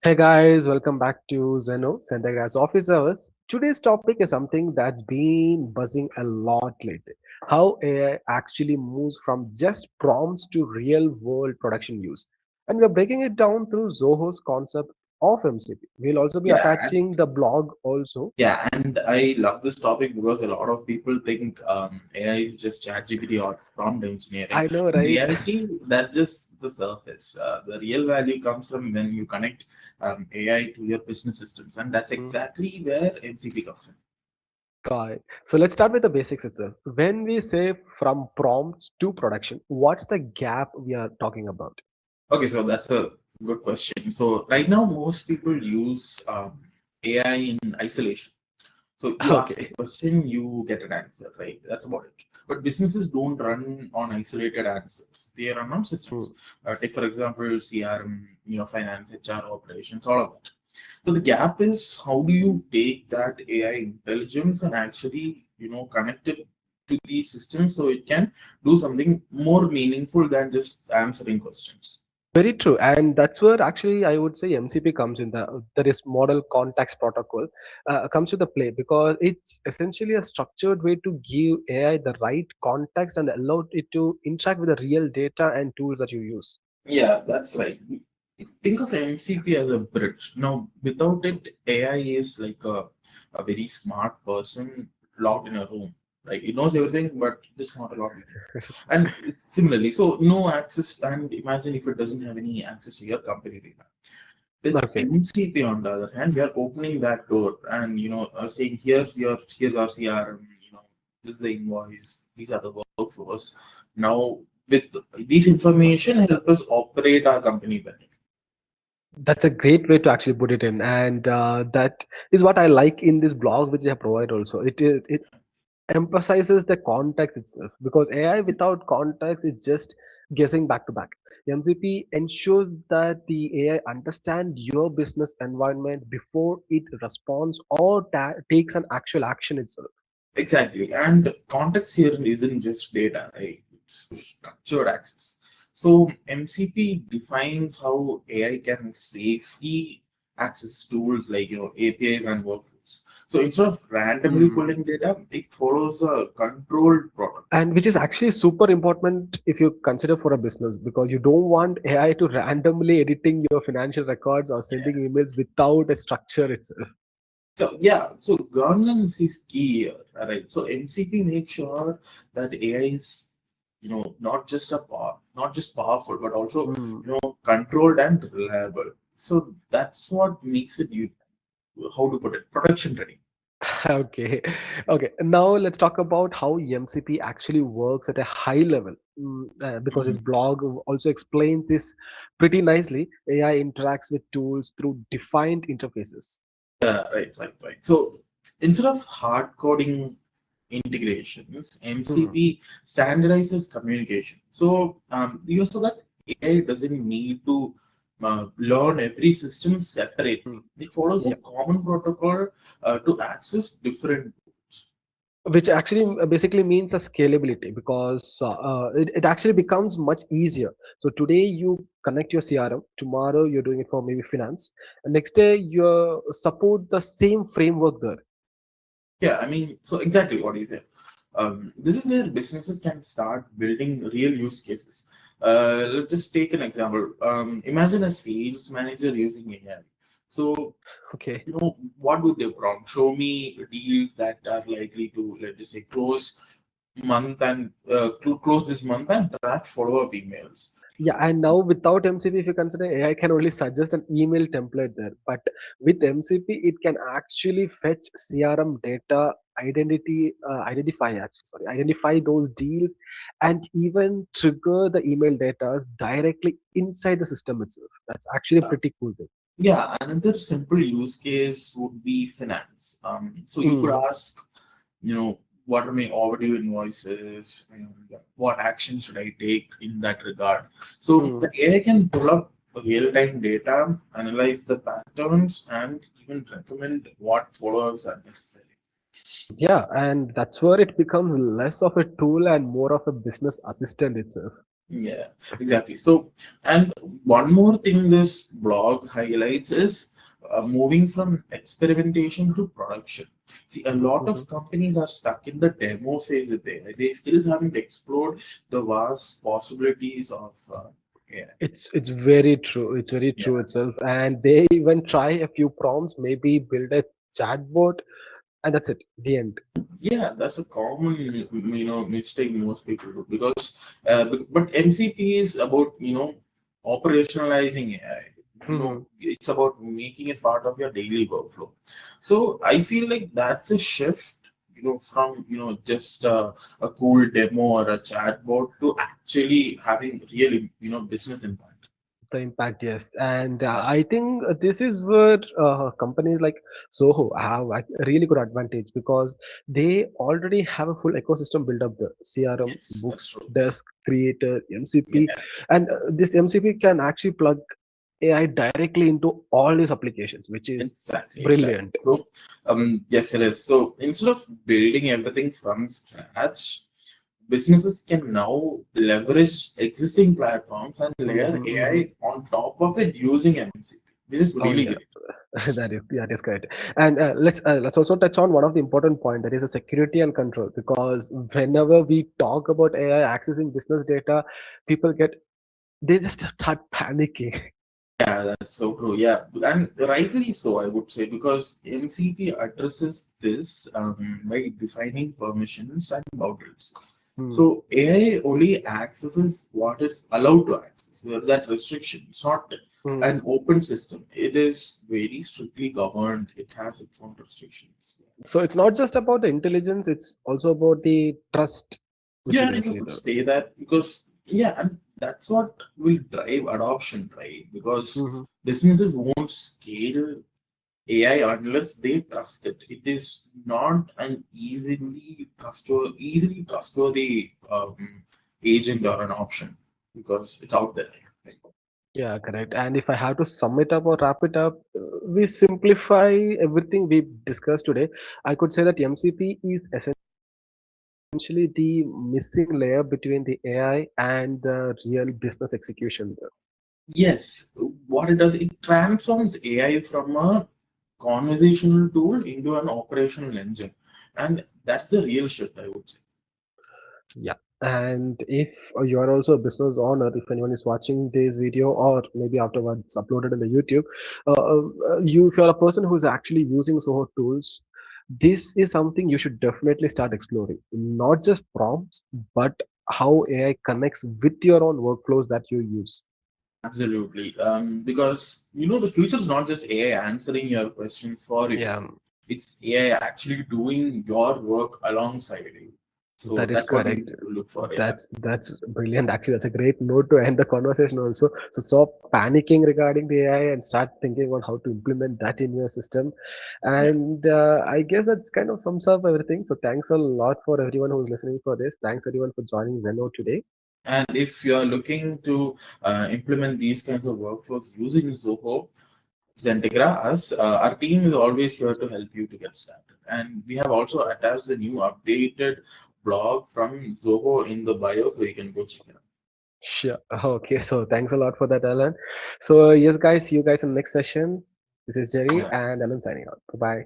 Hey guys, welcome back to Zentegra Office Hours. Today's topic is something that's been buzzing a lot lately. How AI actually moves from just prompts to real world production use. And we're breaking it down through Zoho's concept of MCP. We'll also be Yeah, and attaching the blog also. yeah, and I love this topic because a lot of people think AI is just ChatGPT or prompt engineering. I know, In right? reality, that's just the surface. The real value comes from when you connect AI to your business systems, and that's exactly where MCP comes in. Got it. So let's start with the basics itself. When we say from prompts to production, what's the gap we are talking about? Okay, so that's a good question. So right now, most people use AI in isolation. So you ask a Okay. question, you get an answer, right? That's about it. But businesses don't run on isolated answers. They run on Hmm. systems. Take for example, CRM, finance, HR operations, all of that. So the gap is how do you take that AI intelligence and actually, connect it to these systems so it can do something more meaningful than just answering questions. Very true, and that's where actually I would say MCP comes in. That is Model Context Protocol comes to the play because it's essentially a structured way to give AI the right context and allow it to interact with the real data and tools that you use. Yeah, that's right. Think of MCP as a bridge. Now, without it, AI is like a very smart person locked in a room. Right? It knows everything, but it's not a lot. And similarly, so no access. And imagine if it doesn't have any access to your company data. With Okay. MCP, on the other hand, we are opening that door and saying here's our CRM. This is the invoice. These are the workflows. Now, with these information, help us operate our company better. That's a great way to actually put it in, and that is what I like in this blog which they have provided. Also, it emphasizes the context itself because AI without context is just guessing back to back. MCP ensures that the AI understands your business environment before it responds or takes an actual action itself. Exactly. And context here isn't just data, right? It's structured access. So MCP defines how AI can safely access tools like APIs and workflows. So instead of randomly Hmm. pulling data, it follows a controlled protocol. And which is actually super important if you consider for a business because you don't want AI to randomly editing your financial records or sending emails without a structure itself. So yeah, so governance is key here, right? So MCP makes sure that AI is, not just powerful, but also Hmm. controlled and reliable. So that's what makes it you how to put it production ready. Okay, okay. Now let's talk about how MCP actually works at a high level. Because his Mhm. blog also explains this pretty nicely. AI interacts with tools through defined interfaces. Right. So instead of hard coding integrations, Hmm. MCP standardizes communication. So so that AI doesn't need to learn every system Hmm. separately. It follows a Yeah, common protocol to access different tools. which actually basically means the scalability because it actually becomes much easier. So today you connect your CRM, tomorrow you're doing it for maybe finance, and next day you support the same framework there. Yeah, I mean, so exactly what you said. This is where businesses can start building real use cases. Let's just take an example. Imagine a sales manager using AI. So, Okay. what would they prompt? Show me deals that are likely to, let's just say, close this month and draft follow-up emails. Yeah, and now without MCP, if you consider AI can only suggest an email template there, but with MCP, it can actually fetch CRM data, identify those deals, and even trigger the email data directly inside the system itself. That's actually a pretty cool thing. Yeah, another simple use case would be finance. So you could Mhm. ask, what are my overdue invoices and what action should I take in that regard? So the Mhm. AI can pull up real-time data, analyze the patterns, and even recommend what follow-ups are necessary. Yeah, and that's where it becomes less of a tool and more of a business assistant itself. Yeah, exactly. So, and one more thing this blog highlights is moving from experimentation to production. See, a lot Mhm. of companies are stuck in the demo phase of AI. They still haven't explored the vast possibilities of AI. It's very true. It's very true Yeah. itself. And they even try a few prompts, maybe build a chatbot, and that's it. The end. Yeah, that's a common, mistake most people do because, but MCP is about, operationalizing AI. Mhm. It's about making it part of your daily workflow. So I feel like that's a shift, from, just a cool demo or a chatbot to actually having real, business impact. The impact, yes. And Yeah. I think this is where companies like Zoho have a really good advantage because they already have a full ecosystem built up there. CRM, Yes, that's books, true. desk, creator, MCP. Yeah. And this MCP can actually plug AI directly into all these applications, which is Exactly, exactly. brilliant. So, yes, it is. So instead of building everything from scratch, businesses can now leverage existing platforms and layer Mhm, mhm. AI on top of it using MCP. This is Oh really yeah, great. that is correct. And let's also touch on one of the important point, that is the security and control. Because whenever we talk about AI accessing business data, people they just start panicking. Yeah, that's so true. Yeah, and rightly so, I would say, because MCP addresses this by defining permissions and boundaries. Hmm, So AI only accesses what it's allowed to access. That restriction. It's not hmm. an open system. It is very strictly governed. It has its own restrictions. So it's not just about the intelligence; it's also about the trust, which you Yeah, can you see could there. say that because yeah, and that's what will drive adoption, right? Because Mhm. businesses won't scale AI unless they trust it. It is not an easily trustworthy agent or an option because it's out there. Right? Yeah, correct. And if I have to sum it up or wrap it up, we simplify everything we discussed today. I could say that MCP is essentially the missing layer between the AI and the real business execution. Yes, what it does, it transforms AI from a conversational tool into an operational engine, and that's the real shift, I would say. Yeah. And if you are also a business owner, if anyone is watching this video or maybe afterwards uploaded in the YouTube, if you're a person who's actually using Soho tools, this is something you should definitely start exploring. Not just prompts, but how AI connects with your own workflows that you use. Absolutely. Because the future is not just AI answering your questions for you. Yeah, It's AI actually doing your work alongside you. So that is that's what we correct. need to look for. Yeah. That's brilliant. Actually, that's a great note to end the conversation also. So stop panicking regarding the AI and start thinking about how to implement that in your system. Yeah. And I guess that's kind of sums up everything. So thanks a lot for everyone who's listening for this. Thanks everyone for joining Zeno today. And if you're looking to implement these kinds of workflows using Zoho, Zentegra, our team is always here to help you to get started. And we have also attached the new updated blog from Zoho in the bio, so you can go check it out. Sure. Okay. So thanks a lot for that, Alan. So yes, guys, see you guys in the next session. This is Jerry Yeah. and Alan signing out. Bye bye.